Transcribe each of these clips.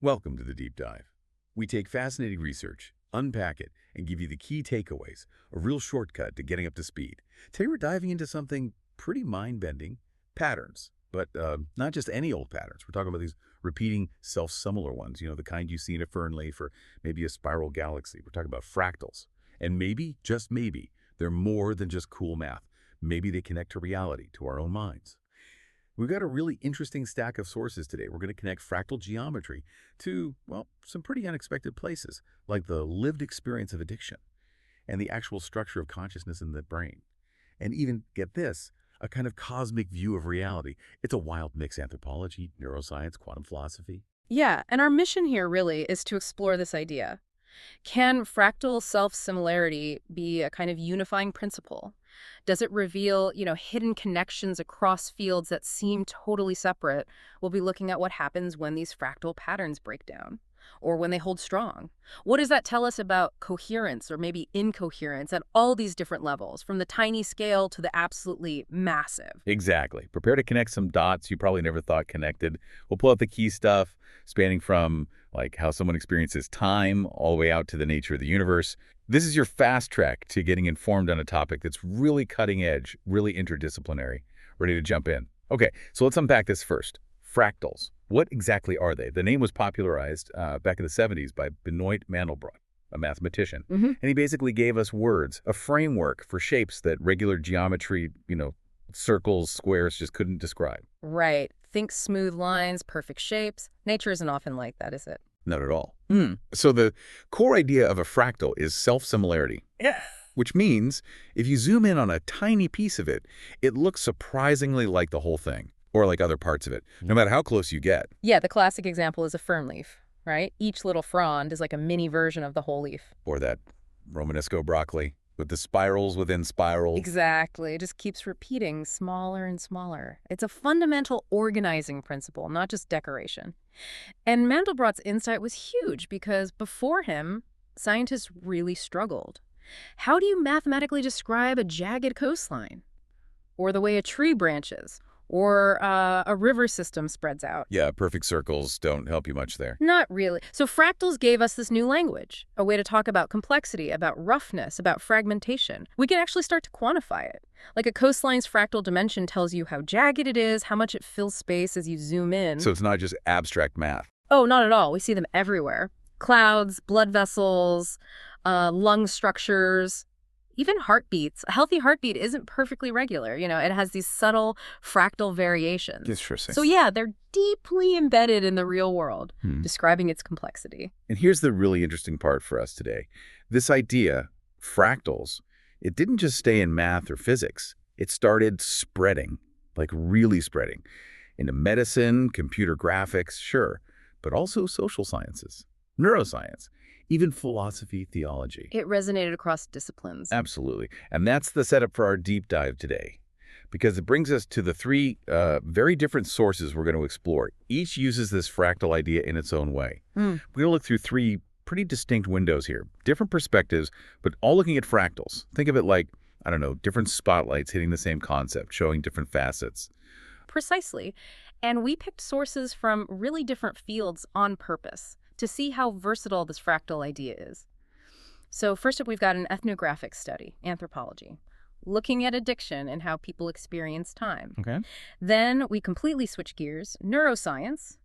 Welcome to the Deep Dive. We take fascinating research, unpack it, and give you the key takeaways, a real shortcut to getting up to speed. Today we're diving into something pretty mind-bending, patterns. But not just any old patterns. We're talking about these repeating self-similar ones, the kind you see in a fern leaf or maybe a spiral galaxy. We're talking about fractals. And maybe, just maybe, they're more than just cool math. Maybe they connect to reality, to our own minds. We've got a really interesting stack of sources today. We're going to connect fractal geometry to, well, some pretty unexpected places, like the lived experience of addiction and the actual structure of consciousness in the brain. And even, get this, a kind of cosmic view of reality. It's a wild mix: anthropology, neuroscience, quantum philosophy. Yeah, and our mission here really is to explore this idea. Can fractal self-similarity be a kind of unifying principle? Does it reveal, hidden connections across fields that seem totally separate? We'll be looking at what happens when these fractal patterns break down, or when they hold strong. What does that tell us about coherence or maybe incoherence at all these different levels, from the tiny scale to the absolutely massive? Exactly. Prepare to connect some dots you probably never thought connected. We'll pull out the key stuff, spanning from like how someone experiences time all the way out to the nature of the universe. This is your fast track to getting informed on a topic that's really cutting edge, really interdisciplinary. Ready to jump in? Okay, so let's unpack this first. Fractals. What exactly are they? The name was popularized back in the 70s by Benoit Mandelbrot, a mathematician. And he basically gave us words, a framework for shapes that regular geometry, circles, squares just couldn't describe. Right. Think smooth lines, perfect shapes. Nature isn't often like that, is it? Not at all. So the core idea of a fractal is self-similarity. Yeah. Which means if you zoom in on a tiny piece of it, it looks surprisingly like the whole thing, or like other parts of it, no matter how close you get. Yeah, the classic example is a fern leaf, right? Each little frond is like a mini version of the whole leaf. Or that Romanesco broccoli with the spirals within spirals. Exactly. It just keeps repeating smaller and smaller. It's a fundamental organizing principle, not just decoration. And Mandelbrot's insight was huge because before him, scientists really struggled. How do you mathematically describe a jagged coastline? Or the way a tree branches? Or a river system spreads out? Yeah, perfect circles don't help you much there. Not really. So fractals gave us this new language, a way to talk about complexity, about roughness, about fragmentation. We can actually start to quantify it. Like a coastline's fractal dimension tells you how jagged it is, how much it fills space as you zoom in. So it's not just abstract math. Oh, not at all. We see them everywhere. Clouds, blood vessels, lung structures, even heartbeats. A healthy heartbeat isn't perfectly regular. It has these subtle fractal variations. Interesting. So yeah, they're deeply embedded in the real world, describing its complexity. And here's the really interesting part for us today. This idea, fractals, it didn't just stay in math or physics. It started spreading, like really spreading, into medicine, computer graphics, sure, but also social sciences, neuroscience, even philosophy, theology. It resonated across disciplines. Absolutely. And that's the setup for our deep dive today, because it brings us to the three very different sources we're going to explore. Each uses this fractal idea in its own way. We're going to look through three pretty distinct windows here, different perspectives, but all looking at fractals. Think of it like, I don't know, different spotlights hitting the same concept, showing different facets. Precisely. And we picked sources from really different fields on purpose to see how versatile this fractal idea is. So first up, we've got an ethnographic study, anthropology, looking at addiction and how people experience time. Okay. Then we completely switch gears, neuroscience,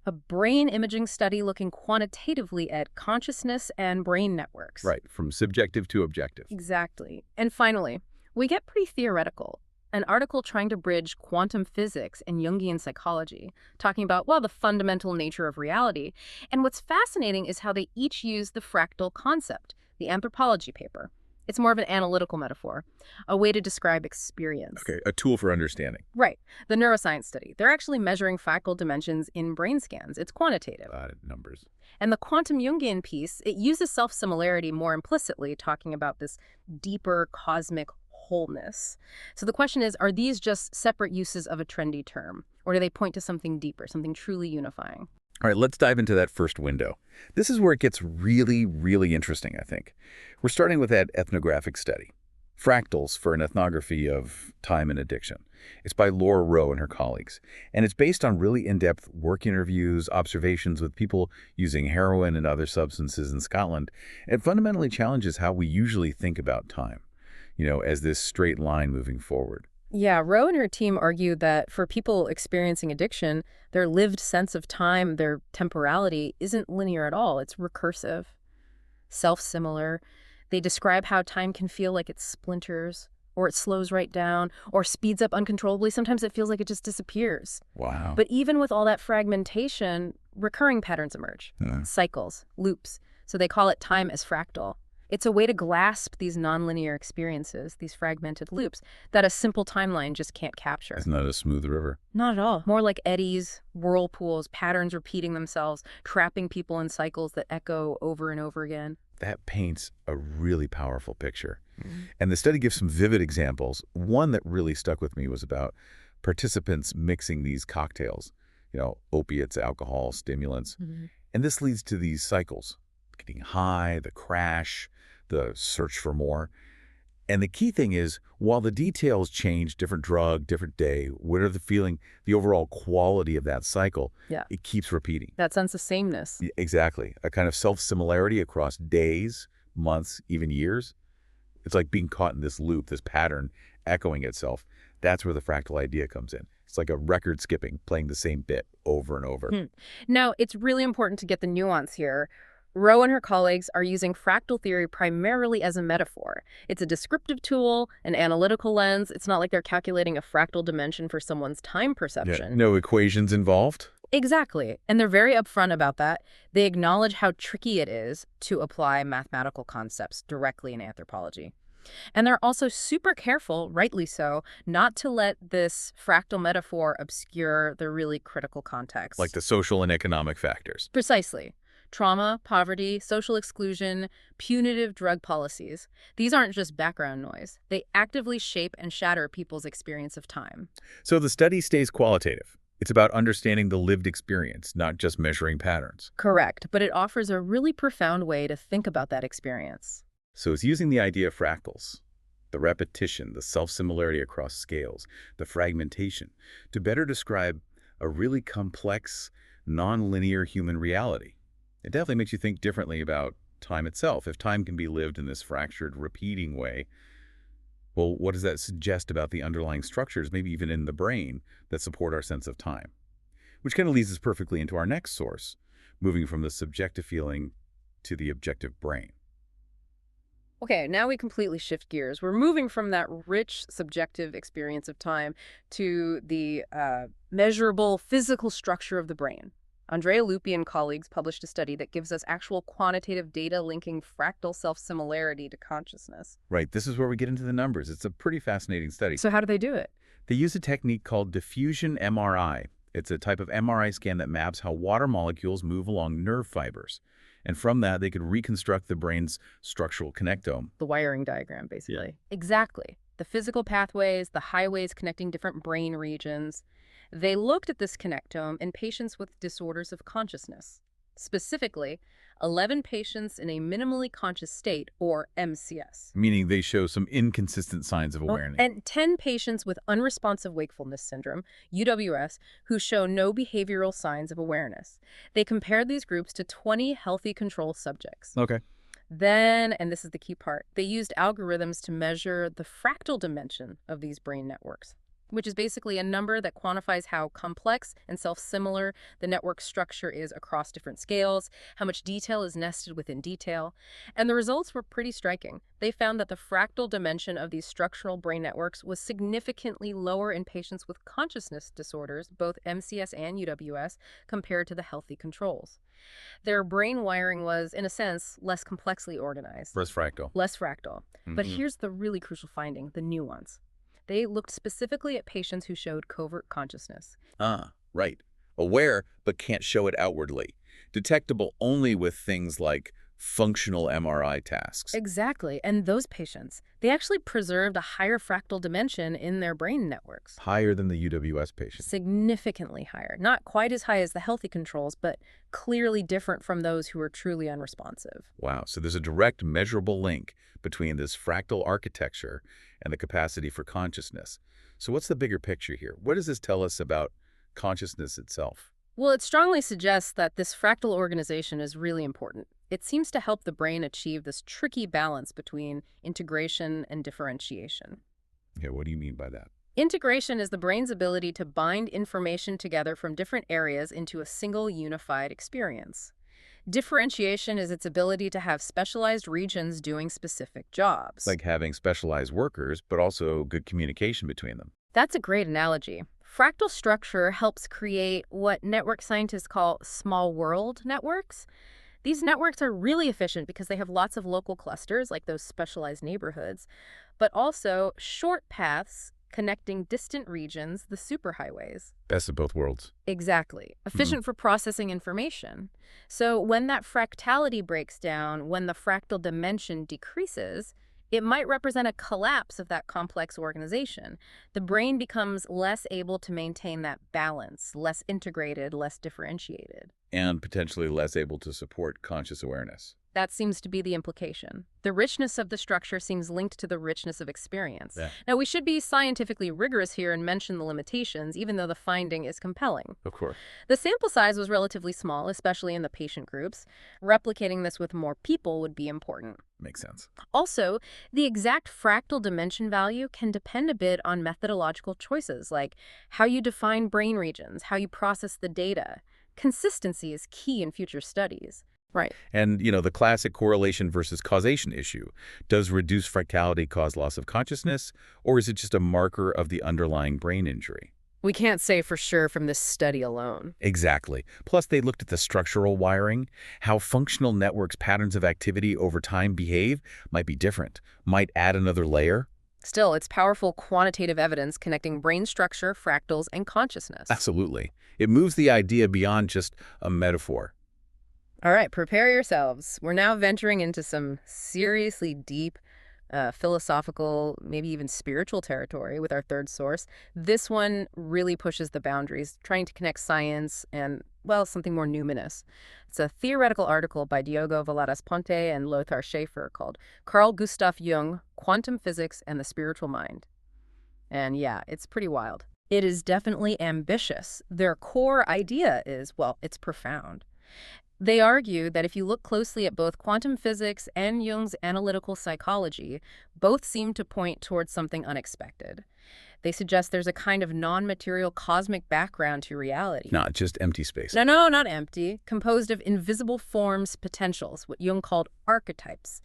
a brain imaging study looking quantitatively at consciousness and brain networks. Right, from subjective to objective. Exactly. And finally, we get pretty theoretical. An article trying to bridge quantum physics and Jungian psychology, talking about, well, the fundamental nature of reality. And what's fascinating is how they each use the fractal concept, the anthropology paper. It's more of an analytical metaphor, a way to describe experience. Okay, a tool for understanding. Right. The neuroscience study, they're actually measuring fractal dimensions in brain scans. It's quantitative. Numbers. And the quantum Jungian piece, it uses self-similarity more implicitly, talking about this deeper cosmic wholeness. So the question is, are these just separate uses of a trendy term? Or do they point to something deeper, something truly unifying? All right, let's dive into that first window. This is where it gets really, really interesting, I think. We're starting with that ethnographic study. Fractals for an ethnography of time and addiction. It's by Laura Rowe and her colleagues, and it's based on really in-depth work interviews, observations with people using heroin and other substances in Scotland. It fundamentally challenges how we usually think about time, as this straight line moving forward. Yeah, Rowe and her team argue that for people experiencing addiction, their lived sense of time, their temporality, isn't linear at all. It's recursive, self-similar. They describe how time can feel like it splinters, or it slows right down, or speeds up uncontrollably. Sometimes it feels like it just disappears. Wow. But even with all that fragmentation, recurring patterns emerge, cycles, loops. So they call it time as fractal. It's a way to grasp these nonlinear experiences, these fragmented loops, that a simple timeline just can't capture. It's not a smooth river. Not at all. More like eddies, whirlpools, patterns repeating themselves, trapping people in cycles that echo over and over again. That paints a really powerful picture. And the study gives some vivid examples. One that really stuck with me was about participants mixing these cocktails, opiates, alcohol, stimulants. And this leads to these cycles, getting high, the crash, the search for more. And the key thing is, while the details change, different drug, different day, what are the feeling, the overall quality of that cycle, it keeps repeating. That sense of sameness. Exactly. A kind of self-similarity across days, months, even years. It's like being caught in this loop, this pattern, echoing itself. That's where the fractal idea comes in. It's like a record skipping, playing the same bit over and over. Now, it's really important to get the nuance here. Rowe and her colleagues are using fractal theory primarily as a metaphor. It's a descriptive tool, an analytical lens. It's not like they're calculating a fractal dimension for someone's time perception. No equations involved? Exactly. And they're very upfront about that. They acknowledge how tricky it is to apply mathematical concepts directly in anthropology. And they're also super careful, rightly so, not to let this fractal metaphor obscure the really critical context. Like the social and economic factors. Precisely. Trauma, poverty, social exclusion, punitive drug policies. These aren't just background noise. They actively shape and shatter people's experience of time. So the study stays qualitative. It's about understanding the lived experience, not just measuring patterns. Correct, but it offers a really profound way to think about that experience. So it's using the idea of fractals, the repetition, the self-similarity across scales, the fragmentation, to better describe a really complex, non-linear human reality. It definitely makes you think differently about time itself. If time can be lived in this fractured, repeating way, well, what does that suggest about the underlying structures, maybe even in the brain, that support our sense of time? Which kind of leads us perfectly into our next source, moving from the subjective feeling to the objective brain. Okay, now we completely shift gears. We're moving from that rich subjective experience of time to the measurable physical structure of the brain. Andrea Lupi and colleagues published a study that gives us actual quantitative data linking fractal self-similarity to consciousness. Right, this is where we get into the numbers. It's a pretty fascinating study. So how do they do it? They use a technique called diffusion MRI. It's a type of MRI scan that maps how water molecules move along nerve fibers. And from that, they could reconstruct the brain's structural connectome. The wiring diagram, basically. Yeah. Exactly. The physical pathways, the highways connecting different brain regions. They looked at this connectome in patients with disorders of consciousness. Specifically, 11 patients in a minimally conscious state, or MCS. Meaning they show some inconsistent signs of awareness. And 10 patients with unresponsive wakefulness syndrome, UWS, who show no behavioral signs of awareness. They compared these groups to 20 healthy control subjects. Okay. Then, and this is the key part, they used algorithms to measure the fractal dimension of these brain networks, which is basically a number that quantifies how complex and self-similar the network structure is across different scales, how much detail is nested within detail. And the results were pretty striking. They found that the fractal dimension of these structural brain networks was significantly lower in patients with consciousness disorders, both MCS and UWS, compared to the healthy controls. Their brain wiring was, in a sense, less complexly organized. Less fractal. Less fractal. But here's the really crucial finding, the nuance. They looked specifically at patients who showed covert consciousness. Right. Aware, but can't show it outwardly. Detectable only with things like functional MRI tasks. Exactly. And those patients, they actually preserved a higher fractal dimension in their brain networks. Higher than the UWS patient. Significantly higher. Not quite as high as the healthy controls, but clearly different from those who were truly unresponsive. Wow, so there's a direct measurable link between this fractal architecture and the capacity for consciousness. So what's the bigger picture here? What does this tell us about consciousness itself? Well, it strongly suggests that this fractal organization is really important. It seems to help the brain achieve this tricky balance between integration and differentiation. Yeah, what do you mean by that? Integration is the brain's ability to bind information together from different areas into a single unified experience. Differentiation is its ability to have specialized regions doing specific jobs. Like having specialized workers, but also good communication between them. That's a great analogy. Fractal structure helps create what network scientists call small world networks. These networks are really efficient because they have lots of local clusters, like those specialized neighborhoods, but also short paths connecting distant regions, the superhighways. Best of both worlds. Exactly. Efficient for processing information. So when that fractality breaks down, when the fractal dimension decreases, it might represent a collapse of that complex organization. The brain becomes less able to maintain that balance, less integrated, less differentiated. And potentially less able to support conscious awareness. That seems to be the implication. The richness of the structure seems linked to the richness of experience. Yeah. Now, we should be scientifically rigorous here and mention the limitations, even though the finding is compelling. Of course. The sample size was relatively small, especially in the patient groups. Replicating this with more people would be important. Makes sense. Also, the exact fractal dimension value can depend a bit on methodological choices, like how you define brain regions, how you process the data. Consistency is key in future studies. Right. And, the classic correlation versus causation issue. Does reduced fractality cause loss of consciousness, or is it just a marker of the underlying brain injury? We can't say for sure from this study alone. Exactly. Plus, they looked at the structural wiring, how functional networks' patterns of activity over time behave might be different, might add another layer. Still, it's powerful quantitative evidence connecting brain structure, fractals, and consciousness. Absolutely. It moves the idea beyond just a metaphor. All right, prepare yourselves. We're now venturing into some seriously deep, philosophical, maybe even spiritual territory with our third source. This one really pushes the boundaries, trying to connect science and, well, something more numinous. It's a theoretical article by Diogo Valadas Ponte and Lothar Schaefer called Carl Gustav Jung, Quantum Physics and the Spiritual Mind. And yeah, it's pretty wild. It is definitely ambitious. Their core idea is, well, it's profound. They argue that if you look closely at both quantum physics and Jung's analytical psychology, both seem to point towards something unexpected. They suggest there's a kind of non-material cosmic background to reality. Not just empty space. No, not empty. Composed of invisible forms, potentials, what Jung called archetypes.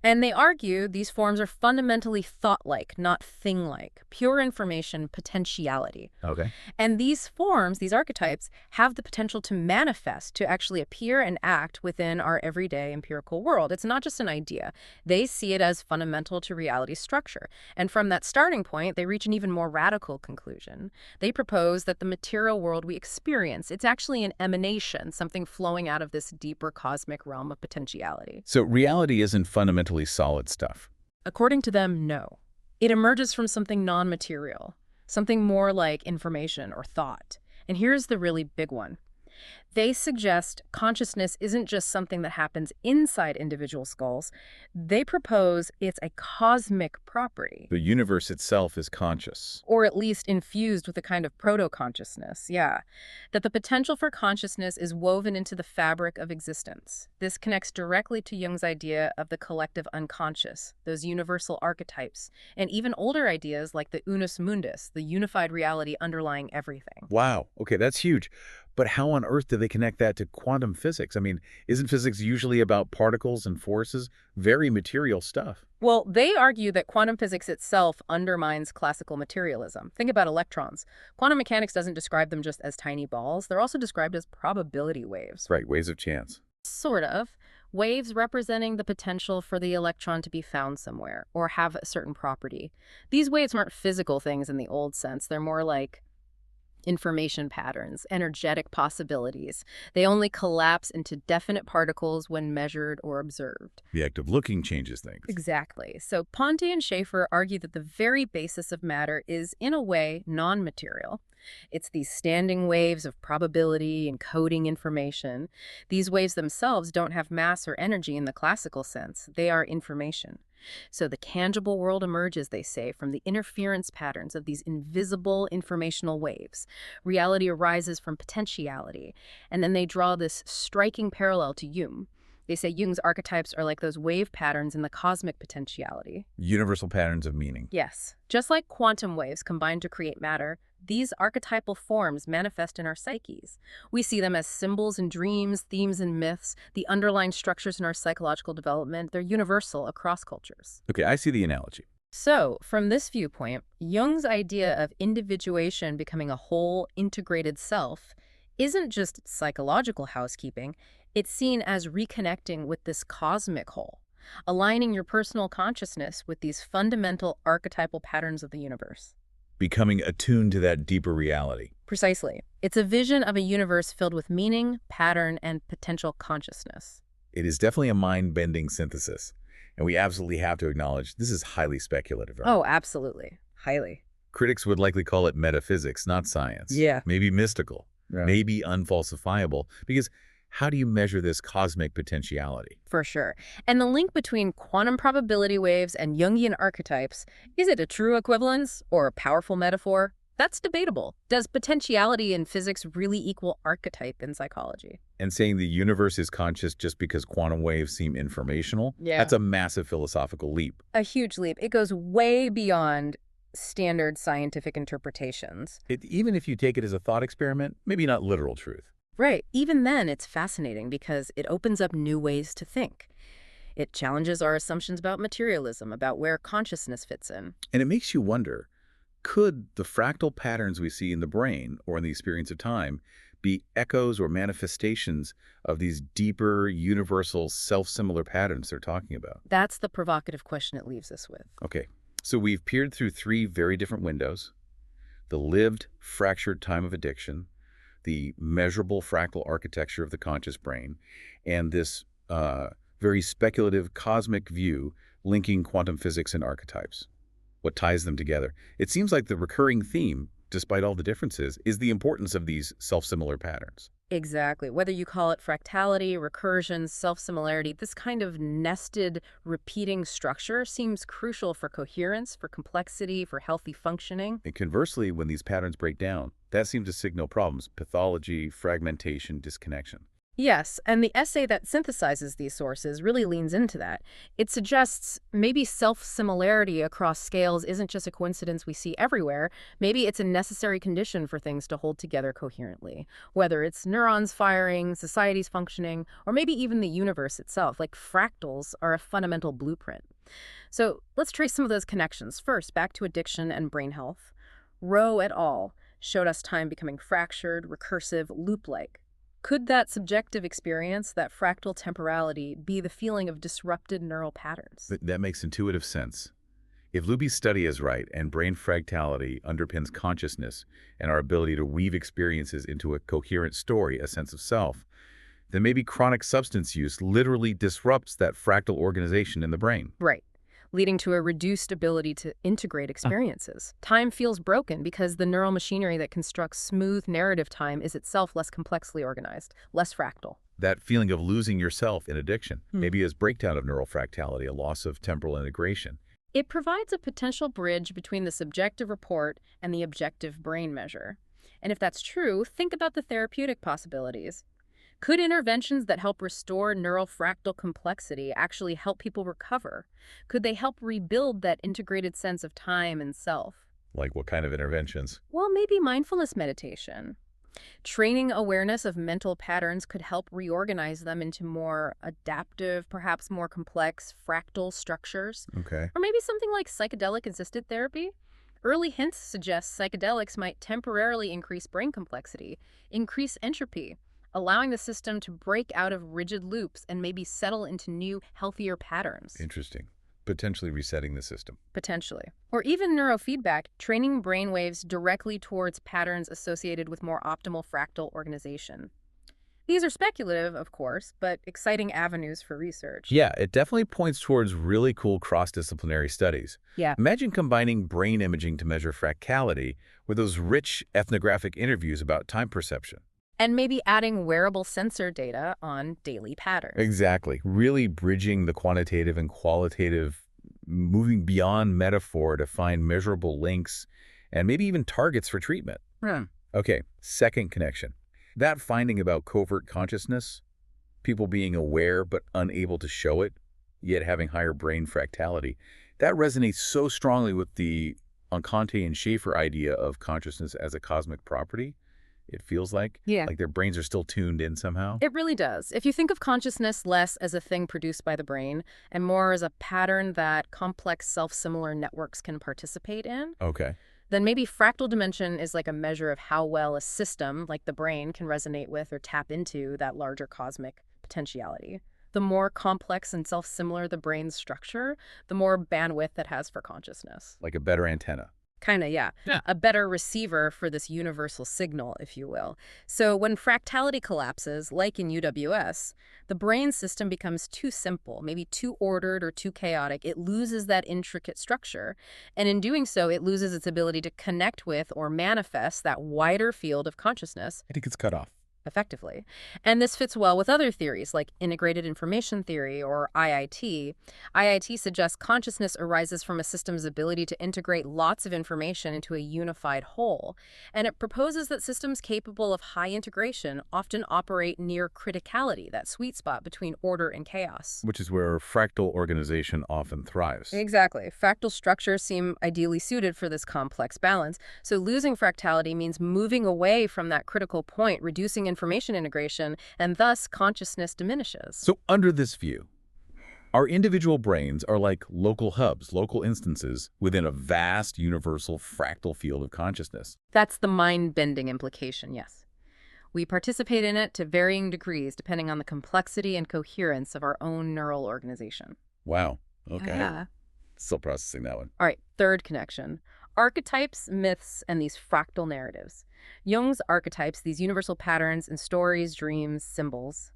And they argue these forms are fundamentally thought-like, not thing-like. Pure information, potentiality. Okay. And these forms, these archetypes, have the potential to manifest, to actually appear and act within our everyday empirical world. It's not just an idea. They see it as fundamental to reality's structure. And from that starting point, they reach an even more radical conclusion. They propose that the material world we experience, it's actually an emanation, something flowing out of this deeper cosmic realm of potentiality. So reality isn't fundamentally solid stuff. According to them, no. It emerges from something non-material, something more like information or thought. And here's the really big one. They suggest consciousness isn't just something that happens inside individual skulls. They propose it's a cosmic property. The universe itself is conscious. Or at least infused with a kind of proto-consciousness, yeah. That the potential for consciousness is woven into the fabric of existence. This connects directly to Jung's idea of the collective unconscious, those universal archetypes, and even older ideas like the unus mundus, the unified reality underlying everything. Wow. Okay, that's huge. But how on earth do they connect that to quantum physics? I mean, isn't physics usually about particles and forces? Very material stuff. Well, they argue that quantum physics itself undermines classical materialism. Think about electrons. Quantum mechanics doesn't describe them just as tiny balls. They're also described as probability waves. Right, waves of chance. Sort of. Waves representing the potential for the electron to be found somewhere or have a certain property. These waves aren't physical things in the old sense. They're more like Information patterns, energetic possibilities. They only collapse into definite particles when measured or observed. The act of looking changes things. Exactly. So Ponte and Schaefer argue that the very basis of matter is, in a way, non-material. It's these standing waves of probability encoding information. These waves themselves don't have mass or energy in the classical sense. They are information. So the tangible world emerges, they say, from the interference patterns of these invisible informational waves. Reality arises from potentiality. And then they draw this striking parallel to Jung. They say Jung's archetypes are like those wave patterns in the cosmic potentiality. Universal patterns of meaning. Yes. Just like quantum waves combine to create matter, these archetypal forms manifest in our psyches. We see them as symbols in dreams, themes in myths, the underlying structures in our psychological development. They're universal across cultures. Okay, I see the analogy. So, from this viewpoint, Jung's idea of individuation becoming a whole, integrated self isn't just psychological housekeeping. It's seen as reconnecting with this cosmic whole, aligning your personal consciousness with these fundamental archetypal patterns of the universe. Becoming attuned to that deeper reality. Precisely. It's a vision of a universe filled with meaning, pattern, and potential consciousness. It is definitely a mind-bending synthesis. And we absolutely have to acknowledge this is highly speculative. Right? Oh, absolutely. Highly. Critics would likely call it metaphysics, not science. Yeah. Maybe mystical. Yeah. Maybe unfalsifiable. Because how do you measure this cosmic potentiality? For sure. And the link between quantum probability waves and Jungian archetypes, is it a true equivalence or a powerful metaphor? That's debatable. Does potentiality in physics really equal archetype in psychology? And saying the universe is conscious just because quantum waves seem informational? Yeah. That's a massive philosophical leap. A huge leap. It goes way beyond standard scientific interpretations. Even if you take it as a thought experiment, maybe not literal truth. Right. Even then, it's fascinating because it opens up new ways to think. It challenges our assumptions about materialism, about where consciousness fits in. And it makes you wonder, could the fractal patterns we see in the brain or in the experience of time be echoes or manifestations of these deeper, universal, self-similar patterns they're talking about? That's the provocative question it leaves us with. Okay, so we've peered through three very different windows: the lived, fractured time of addiction, the measurable fractal architecture of the conscious brain, and this very speculative cosmic view linking quantum physics and archetypes. What ties them together? It seems like the recurring theme, despite all the differences, is the importance of these self-similar patterns. Exactly. Whether you call it fractality, recursion, self-similarity, this kind of nested, repeating structure seems crucial for coherence, for complexity, for healthy functioning. And conversely, when these patterns break down, that seems to signal problems: pathology, fragmentation, disconnection. Yes, and the essay that synthesizes these sources really leans into that. It suggests maybe self-similarity across scales isn't just a coincidence we see everywhere. Maybe it's a necessary condition for things to hold together coherently, whether it's neurons firing, society's functioning, or maybe even the universe itself. Like fractals are a fundamental blueprint. So let's trace some of those connections. First, back to addiction and brain health. Rowe et al. Showed us time becoming fractured, recursive, loop-like. Could that subjective experience, that fractal temporality, be the feeling of disrupted neural patterns? That makes intuitive sense. If Luby's study is right and brain fractality underpins consciousness and our ability to weave experiences into a coherent story, a sense of self, then maybe chronic substance use literally disrupts that fractal organization in the brain. Right. Leading to a reduced ability to integrate experiences. Time feels broken because the neural machinery that constructs smooth narrative time is itself less complexly organized, less fractal. That feeling of losing yourself in addiction, maybe as breakdown of neural fractality, a loss of temporal integration. It provides a potential bridge between the subjective report and the objective brain measure. And if that's true, think about the therapeutic possibilities. Could interventions that help restore neural fractal complexity actually help people recover? Could they help rebuild that integrated sense of time and self? Like what kind of interventions? Well, maybe mindfulness meditation. Training awareness of mental patterns could help reorganize them into more adaptive, perhaps more complex fractal structures. Okay. Or maybe something like psychedelic-assisted therapy. Early hints suggest psychedelics might temporarily increase brain complexity, increase entropy, allowing the system to break out of rigid loops and maybe settle into new, healthier patterns. Interesting. Potentially resetting the system. Potentially. Or even neurofeedback, training brainwaves directly towards patterns associated with more optimal fractal organization. These are speculative, of course, but exciting avenues for research. Yeah, it definitely points towards really cool cross-disciplinary studies. Yeah. Imagine combining brain imaging to measure fractality with those rich ethnographic interviews about time perception. And maybe adding wearable sensor data on daily patterns. Exactly. Really bridging the quantitative and qualitative, moving beyond metaphor to find measurable links and maybe even targets for treatment. Okay, second connection. That finding about covert consciousness, people being aware but unable to show it, yet having higher brain fractality, that resonates so strongly with the Conte and Schaefer idea of consciousness as a cosmic property. It feels like their brains are still tuned in somehow. It really does. If you think of consciousness less as a thing produced by the brain and more as a pattern that complex self-similar networks can participate in, Okay. then maybe fractal dimension is like a measure of how well a system, like the brain, can resonate with or tap into that larger cosmic potentiality. The more complex and self-similar the brain's structure, the more bandwidth it has for consciousness. Like a better antenna. Kind of, yeah. A better receiver for this universal signal, if you will. So when fractality collapses, like in UWS, the brain system becomes too simple, maybe too ordered or too chaotic. It loses that intricate structure. And in doing so, it loses its ability to connect with or manifest that wider field of consciousness. I think it's cut off. Effectively. And this fits well with other theories like integrated information theory or IIT. IIT suggests consciousness arises from a system's ability to integrate lots of information into a unified whole. And it proposes that systems capable of high integration often operate near criticality, that sweet spot between order and chaos. Which is where fractal organization often thrives. Exactly. Fractal structures seem ideally suited for this complex balance. So losing fractality means moving away from that critical point, reducing information integration, and thus consciousness diminishes. So under this view, our individual brains are like local hubs, local instances within a vast universal fractal field of consciousness. That's the mind-bending implication, yes. We participate in it to varying degrees depending on the complexity and coherence of our own neural organization. Wow. Okay. Yeah. Still processing that one. All right, third connection. Archetypes, myths, and these fractal narratives. Jung's archetypes, these universal patterns in stories, dreams, symbols,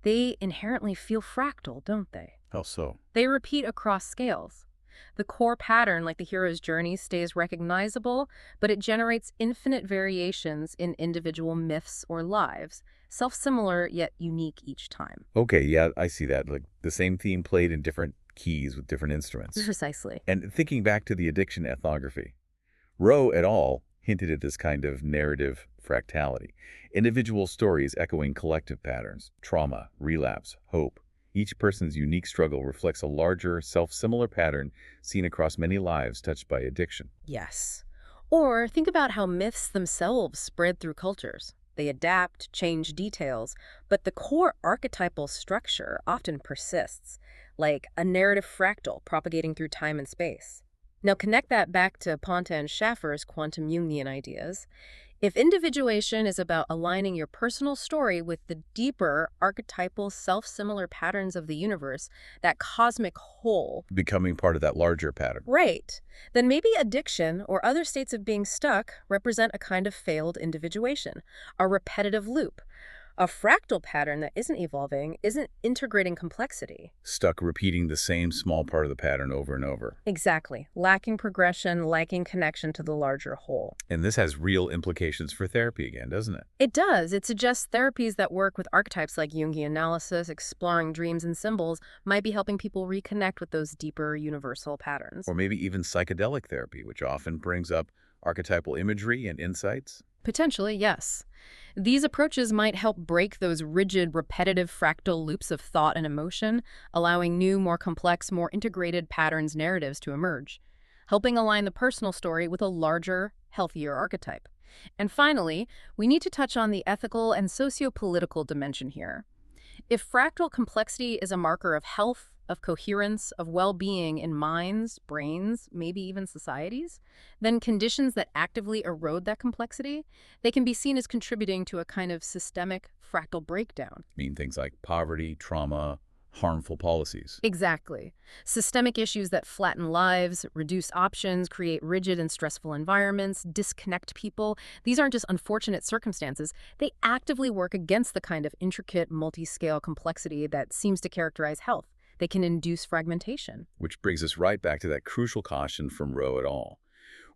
they inherently feel fractal, don't they? How so? They repeat across scales. The core pattern, like the hero's journey, stays recognizable, but it generates infinite variations in individual myths or lives, self-similar yet unique each time. Okay, yeah, I see that. Like the same theme played in different keys with different instruments. Precisely. And thinking back to the addiction ethnography, Rowe et al. Hinted at this kind of narrative fractality. Individual stories echoing collective patterns, trauma, relapse, hope. Each person's unique struggle reflects a larger, self-similar pattern seen across many lives touched by addiction. Yes. Or think about how myths themselves spread through cultures. They adapt, change details, but the core archetypal structure often persists, like a narrative fractal propagating through time and space. Now connect that back to Ponte and Schaffer's quantum Jungian ideas. If individuation is about aligning your personal story with the deeper, archetypal, self-similar patterns of the universe, that cosmic whole, Becoming part of that larger pattern. right, then maybe addiction or other states of being stuck represent a kind of failed individuation, a repetitive loop. A fractal pattern that isn't evolving, isn't integrating complexity. Stuck repeating the same small part of the pattern over and over. Exactly. Lacking progression, lacking connection to the larger whole. And this has real implications for therapy again, doesn't it? It does. It suggests therapies that work with archetypes like Jungian analysis, exploring dreams and symbols, might be helping people reconnect with those deeper universal patterns. Or maybe even psychedelic therapy, which often brings up archetypal imagery and insights. Potentially, yes. These approaches might help break those rigid, repetitive fractal loops of thought and emotion, allowing new, more complex, more integrated patterns narratives to emerge, helping align the personal story with a larger, healthier archetype. And finally, we need to touch on the ethical and socio-political dimension here. If fractal complexity is a marker of health, of coherence, of well-being in minds, brains, maybe even societies, then conditions that actively erode that complexity, they can be seen as contributing to a kind of systemic fractal breakdown. Mean things like poverty, trauma, harmful policies. Exactly. Systemic issues that flatten lives, reduce options, create rigid and stressful environments, disconnect people. These aren't just unfortunate circumstances. They actively work against the kind of intricate, multi-scale complexity that seems to characterize health. They can induce fragmentation. Which brings us right back to that crucial caution from Rowe et al.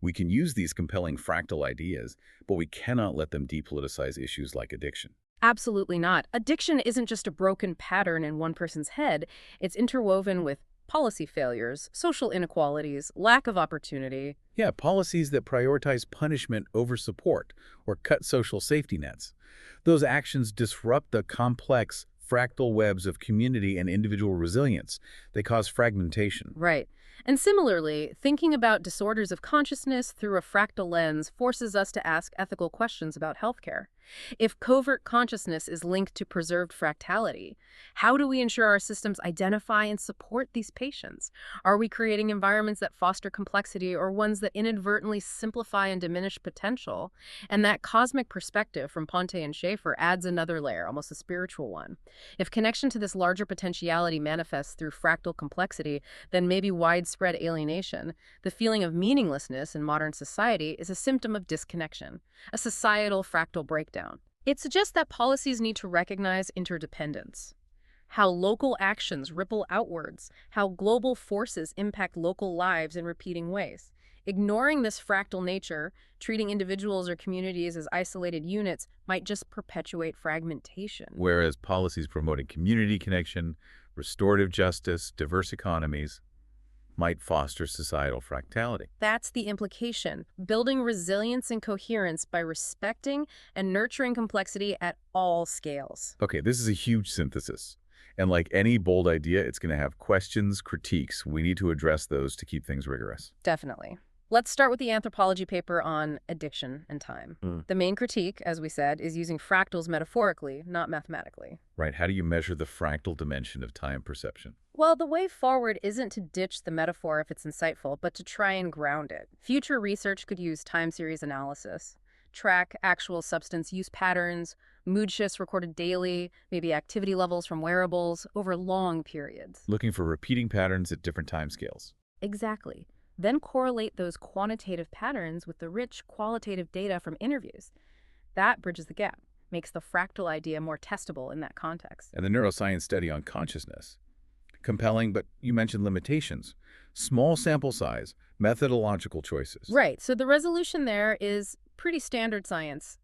We can use these compelling fractal ideas, but we cannot let them depoliticize issues like addiction. Absolutely not. Addiction isn't just a broken pattern in one person's head. It's interwoven with policy failures, social inequalities, lack of opportunity. Yeah, policies that prioritize punishment over support or cut social safety nets. Those actions disrupt the complex fractal webs of community and individual resilience. They cause fragmentation. Right. And similarly, thinking about disorders of consciousness through a fractal lens forces us to ask ethical questions about healthcare. If covert consciousness is linked to preserved fractality, how do we ensure our systems identify and support these patients? Are we creating environments that foster complexity or ones that inadvertently simplify and diminish potential? And that cosmic perspective from Ponte and Schaefer adds another layer, almost a spiritual one. If connection to this larger potentiality manifests through fractal complexity, then maybe widespread alienation. The feeling of meaninglessness in modern society is a symptom of disconnection, a societal fractal breakdown. It suggests that policies need to recognize interdependence, how local actions ripple outwards, how global forces impact local lives in repeating ways. Ignoring this fractal nature, treating individuals or communities as isolated units, might just perpetuate fragmentation. Whereas policies promoting community connection, restorative justice, diverse economies might foster societal fractality. That's the implication, building resilience and coherence by respecting and nurturing complexity at all scales. Okay, this is a huge synthesis. And like any bold idea, it's going to have questions, critiques. We need to address those to keep things rigorous. Definitely. Let's start with the anthropology paper on addiction and time. The main critique, as we said, is using fractals metaphorically, not mathematically. Right, how do you measure the fractal dimension of time perception? Well, the way forward isn't to ditch the metaphor if it's insightful, but to try and ground it. Future research could use time series analysis, track actual substance use patterns, mood shifts recorded daily, maybe activity levels from wearables over long periods. Looking for repeating patterns at different timescales. Exactly. Then correlate those quantitative patterns with the rich qualitative data from interviews. That bridges the gap, makes the fractal idea more testable in that context. And the neuroscience study on consciousness. Compelling, but you mentioned limitations. Small sample size, methodological choices. Right, so the resolution there is pretty standard science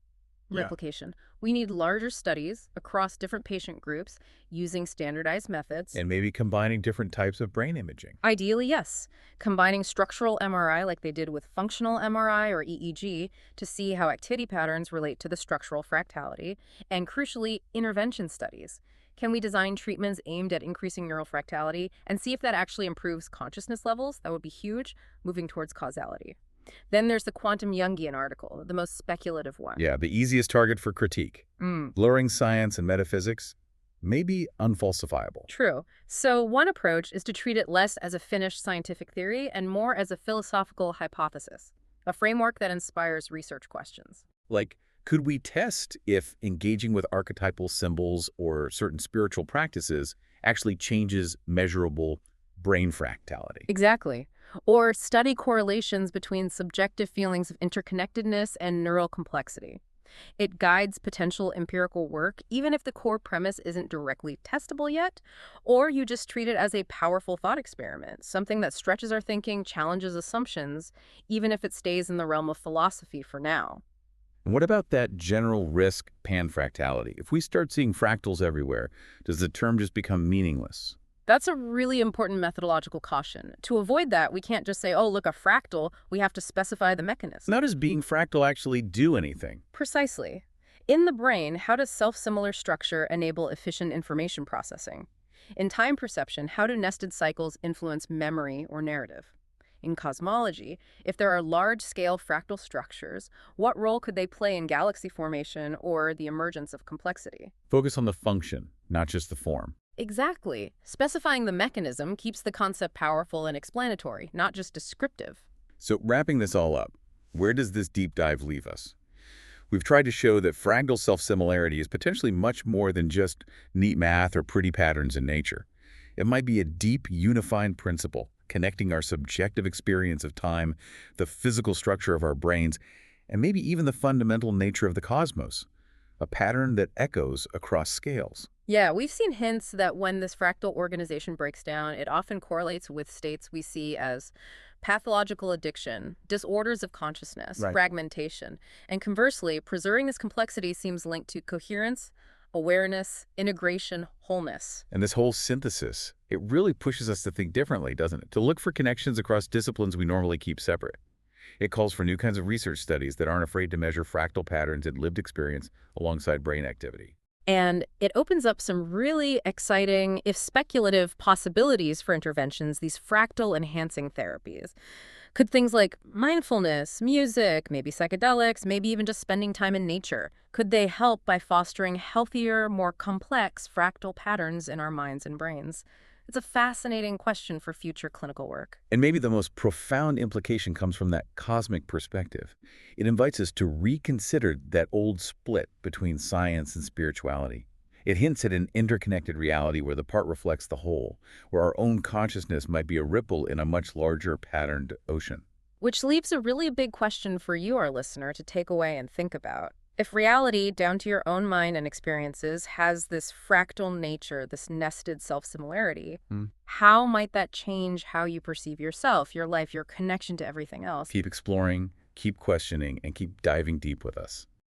replication. We need larger studies across different patient groups using standardized methods. And maybe combining different types of brain imaging. Ideally, yes. Combining structural MRI like they did with functional MRI or EEG to see how activity patterns relate to the structural fractality, and crucially, intervention studies. Can we design treatments aimed at increasing neural fractality and see if that actually improves consciousness levels? That would be huge, moving towards causality. Then there's the quantum Jungian article, the most speculative one. Yeah, the easiest target for critique. Blurring science and metaphysics may be unfalsifiable. True. So one approach is to treat it less as a finished scientific theory and more as a philosophical hypothesis, a framework that inspires research questions. Like, could we test if engaging with archetypal symbols or certain spiritual practices actually changes measurable brain fractality? Exactly. Or study correlations between subjective feelings of interconnectedness and neural complexity. It guides potential empirical work, even if the core premise isn't directly testable yet, or you just treat it as a powerful thought experiment, something that stretches our thinking, challenges assumptions, even if it stays in the realm of philosophy for now. And what about that general risk panfractality? If we start seeing fractals everywhere, does the term just become meaningless? That's a really important methodological caution. To avoid that, we can't just say, oh, look, a fractal. We have to specify the mechanism. How does being fractal actually do anything? Precisely. In the brain, how does self-similar structure enable efficient information processing? In time perception, how do nested cycles influence memory or narrative? In cosmology, if there are large-scale fractal structures, what role could they play in galaxy formation or the emergence of complexity? Focus on the function, not just the form. Exactly. Specifying the mechanism keeps the concept powerful and explanatory, not just descriptive. So wrapping this all up, where does this deep dive leave us? We've tried to show that fractal self-similarity is potentially much more than just neat math or pretty patterns in nature. It might be a deep, unifying principle, connecting our subjective experience of time, the physical structure of our brains, and maybe even the fundamental nature of the cosmos, a pattern that echoes across scales. Yeah, we've seen hints that when this fractal organization breaks down, it often correlates with states we see as pathological addiction, disorders of consciousness, Right. fragmentation. And conversely, preserving this complexity seems linked to coherence, awareness, integration, wholeness. And this whole synthesis, it really pushes us to think differently, doesn't it? To look for connections across disciplines we normally keep separate. It calls for new kinds of research studies that aren't afraid to measure fractal patterns in lived experience alongside brain activity. And it opens up some really exciting, if speculative, possibilities for interventions, these fractal enhancing therapies. Could things like mindfulness, music, maybe psychedelics, maybe even just spending time in nature, could they help by fostering healthier, more complex fractal patterns in our minds and brains? It's a fascinating question for future clinical work. And maybe the most profound implication comes from that cosmic perspective. It invites us to reconsider that old split between science and spirituality. It hints at an interconnected reality where the part reflects the whole, where our own consciousness might be a ripple in a much larger patterned ocean. Which leaves a really big question for you, our listener, to take away and think about. If reality, down to your own mind and experiences, has this fractal nature, this nested self-similarity, Hmm. how might that change how you perceive yourself, your life, your connection to everything else? Keep exploring, keep questioning, and keep diving deep with us.